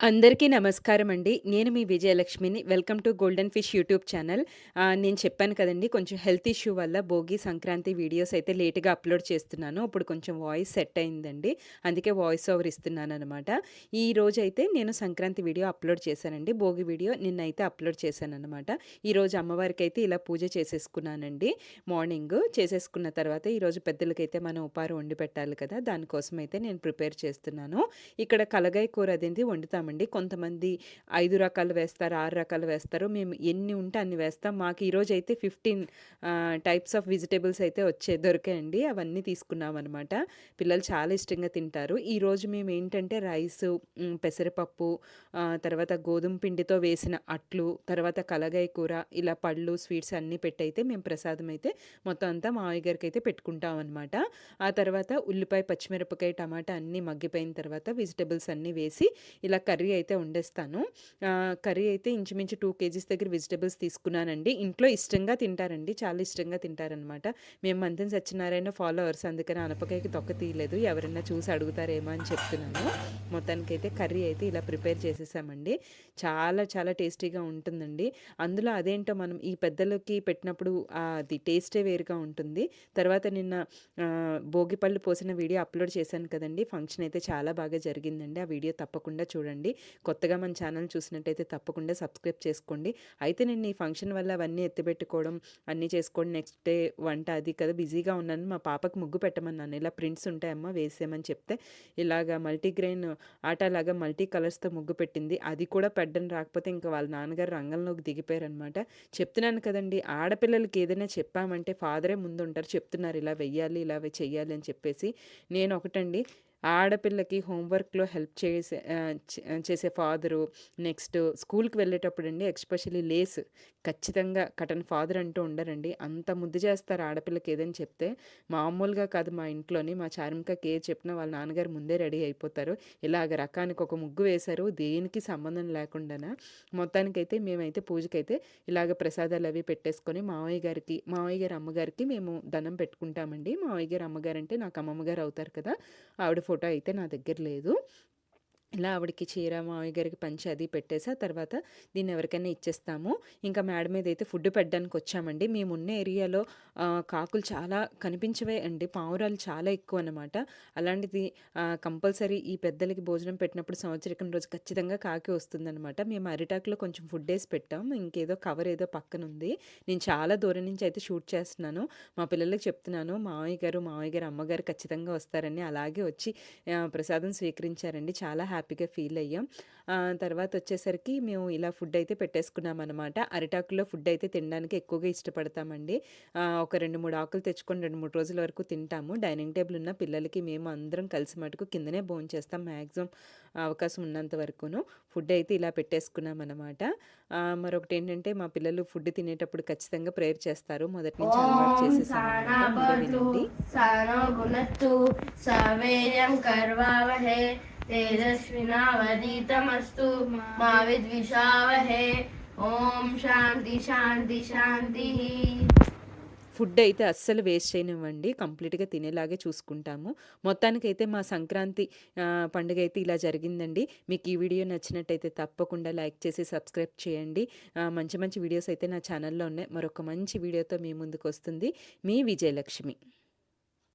అందరికీ నమస్కారం అండి. నేను మీ విజయలక్ష్మిని. Welcome to golden fish YouTube channel. నేను చెప్పాను కదండీ! కొంచెం హెల్త్ ఇష్యూ వల్ల భోగి, సంక్రాంతి వీడియోస్ అయితే లేట్‌గా అప్‌లోడ్ చేస్తున్నాను. ఇప్పుడు కొంచెం వాయిస్ సెట్ అయిందండి. అందుకే వాయిస్ ఓవర్ ఇస్తున్నాననమాట. ఈరోజైతే నేను సంక్రాంతి వీడియో అప్‌లోడ్ చేశానండి. భోగి వీడియో నిన్నైతే అప్‌లోడ్ చేశాననమాట. ఈరోజు అమ్మవారికైతే ఇలా పూజ చేసేసుకున్నానండి. మార్నింగ్ చేసేసుకున్న తర్వాత ఈరోజు పెద్దలకైతే మనం ఉపారం వండి పెట్టాలి కదా! దానికోసమైతే నేను ప్రిపేర్ చేస్తున్నాను. ఇక్కడ కలగాయ కూర అదేంటి వండుతామండి. కొంతమంది 5 రకాలు వేస్తారు, 6 రకాలు వేస్తారు. మేము ఎన్ని ఉంటే అన్ని వేస్తాం. మాకు ఈరోజైతే 15 టైప్స్ ఆఫ్ వెజిటబుల్స్ అయితే దొరికాయండి. అవన్నీ తీసుకున్నామనమాట. పిల్లలు చాలా ఇష్టంగా తింటారు. ఈరోజు మేము ఏంటంటే రైసు, పెసరపప్పు, తర్వాత గోధుమ పిండితో వేసిన అట్లు, తర్వాత కలగాయ కూర, ఇలా పళ్ళు, స్వీట్స్ అన్నీ పెట్టయితే మేము ప్రసాదం అయితే మొత్తం అంతా మావయ్య గారికైతే పెట్టుకుంటామనమాట. ఆ తర్వాత ఉల్లిపాయ, పచ్చిమిరపకాయ, టమాటా అన్నీ మగ్గిపోయిన తర్వాత వెజిటబుల్స్ అన్నీ వేసి ఇలా కర్రీ అయితే వండేస్తాను. కర్రీ అయితే ఇంచుమించు 2 కేజీస్ దగ్గర వెజిటబుల్స్ తీసుకున్నానండి. ఇంట్లో ఇష్టంగా తింటారండి. చాలా ఇష్టంగా తింటారనమాట. మేము మంతెన సత్యనారాయణ ఫాలోవర్స్, అందుకని అనపకాయకి తొక్క తీయలేదు. ఎవరైనా చూసి అడుగుతారేమో అని చెప్తున్నాను. మొత్తానికైతే కర్రీ అయితే ఇలా ప్రిపేర్ చేసేసామండి. చాలా చాలా టేస్టీగా ఉంటుందండి. అందులో అదేంటో మనం ఈ పెద్దలకి పెట్టినప్పుడు అది టేస్టే వేరుగా ఉంటుంది. తర్వాత నిన్న భోగిపళ్ళు పోసిన వీడియో అప్లోడ్ చేశాను కదండీ! ఫంక్షన్ అయితే చాలా బాగా జరిగిందండి. ఆ వీడియో తప్పకుండా చూడండి. కొత్తగా మన ఛానల్ చూసినట్టయితే తప్పకుండా సబ్స్క్రైబ్ చేసుకోండి. అయితే నేను ఈ ఫంక్షన్ వల్ల అవన్నీ ఎత్తిపెట్టుకోవడం, అన్నీ చేసుకోండి. నెక్స్ట్ డే వంట అది కదా బిజీగా ఉన్నాను. మా పాపకి ముగ్గు పెట్టమన్నాను. ఇలా ప్రింట్స్ ఉంటాయమ్మా వేసేయమని చెప్తే, ఇలాగ మల్టీగ్రెయిన్ ఆటలాగా మల్టీ కలర్స్‌తో ముగ్గు పెట్టింది. అది కూడా పెట్టడం రాకపోతే ఇంకా వాళ్ళ నాన్నగారు రంగంలోకి దిగిపోయారనమాట. చెప్తున్నాను కదండీ! ఆడపిల్లలకి ఏదైనా చెప్పామంటే ఫాదరే ముందుంటారు. చెప్తున్నారు ఇలా వెయ్యాలి, ఇలా చెయ్యాలి అని చెప్పేసి. నేను ఒకటండి, ఆడపిల్లకి హోంవర్క్‌లో హెల్ప్ చేసే ఫాదరు, నెక్స్ట్ స్కూల్‌కి వెళ్ళేటప్పుడండి ఎస్పెషల్లీ లేస్ ఖచ్చితంగా కట్టని ఫాదర్ అంటూ ఉండరండి. అంత ముద్దు చేస్తారు ఆడపిల్లకి ఏదైనా చెప్తే. మామూలుగా కాదు మా ఇంట్లోని. మా చార్మికకి ఏది చెప్పినా వాళ్ళ నాన్నగారు ముందే రెడీ అయిపోతారు. ఇలాగ రకానికి ఒక ముగ్గు వేశారు, దేనికి సంబంధం లేకుండాన. మొత్తానికైతే మేమైతే పూజకైతే ఇలాగ ప్రసాదాలు అవి పెట్టేసుకొని మావయ్య గారి అమ్మగారికి మేము దండం పెట్టుకుంటామండి. మావయ్య గారి అమ్మగారంటే నాకు అమ్మమ్మ గారు అవుతారు కదా! ఆవిడ ఫోటో అయితే నా దగ్గర లేదు. ఇలా ఆవిడకి చీర, మావయ్య గారికి పంచె అది పెట్టేసి, ఆ తర్వాత దీన్ని ఎవరికైనా ఇచ్చేస్తాము. ఇంకా మేడ మీద అయితే ఫుడ్ పెట్టడానికి వచ్చామండి. మేమున్న ఏరియాలో కాకులు చాలా కనిపించవే అండి. పావురాలు చాలా ఎక్కువనమాట. అలాంటిది కంపల్సరీ ఈ పెద్దలకి భోజనం పెట్టినప్పుడు సంవత్సరికం రోజు ఖచ్చితంగా కాకి వస్తుందనమాట. మేము అరిటాకులో కొంచెం ఫుడ్ వేసి పెట్టాం. ఇంకేదో కవర్ ఏదో పక్కనుంది. నేను చాలా దూరం నుంచి అయితే షూట్ చేస్తున్నాను. మా పిల్లలకి చెప్తున్నాను, మావయ్య గారు, అమ్మగారు ఖచ్చితంగా వస్తారని. అలాగే వచ్చి ప్రసాదం స్వీకరించారండి. చాలా హ్యాపీగా ఫీల్ అయ్యాం. తర్వాత వచ్చేసరికి మేము ఇలా ఫుడ్ అయితే పెట్టేసుకున్నామనమాట. అరిటాకుల్లో ఫుడ్ అయితే తినడానికి ఎక్కువగా ఇష్టపడతామండి. ఒక 2, 3 ఆకులు తెచ్చుకొని 2, 3 రోజుల వరకు తింటాము. డైనింగ్ టేబుల్ ఉన్న పిల్లలకి మేము అందరం కలిసి మటుకు కిందనే భోంచేస్తాం మ్యాక్సిమం అవకాశం ఉన్నంత వరకును. ఫుడ్ అయితే ఇలా పెట్టేసుకున్నామనమాట. మరొకటేంటంటే మా పిల్లలు ఫుడ్ తినేటప్పుడు ఖచ్చితంగా ప్రేయర్ చేస్తారు. మొదటి నుంచి అలవాటు ఓం చేసేసామనమాట. మీరే సానాభవతు వినండి. సానో భునత్తు సవేర్యం కర్వావహే తేజస్వినావధీతమస్తు మా విద్విషావహే. ఓం శాంతి శాంతి శాంతి. ఫుడ్ అయితే అస్సలు వేస్ట్ చేయనివ్వండి. కంప్లీట్‌గా తినేలాగే చూసుకుంటాము. మొత్తానికైతే మా సంక్రాంతి పండుగ అయితే ఇలా జరిగిందండి. మీకు ఈ వీడియో నచ్చినట్టయితే తప్పకుండా లైక్ చేసి సబ్స్క్రైబ్ చేయండి. మంచి మంచి వీడియోస్ అయితే నా ఛానల్‌లో ఉన్నాయి. మరొక మంచి వీడియోతో మీ ముందుకొస్తుంది మీ విజయలక్ష్మి.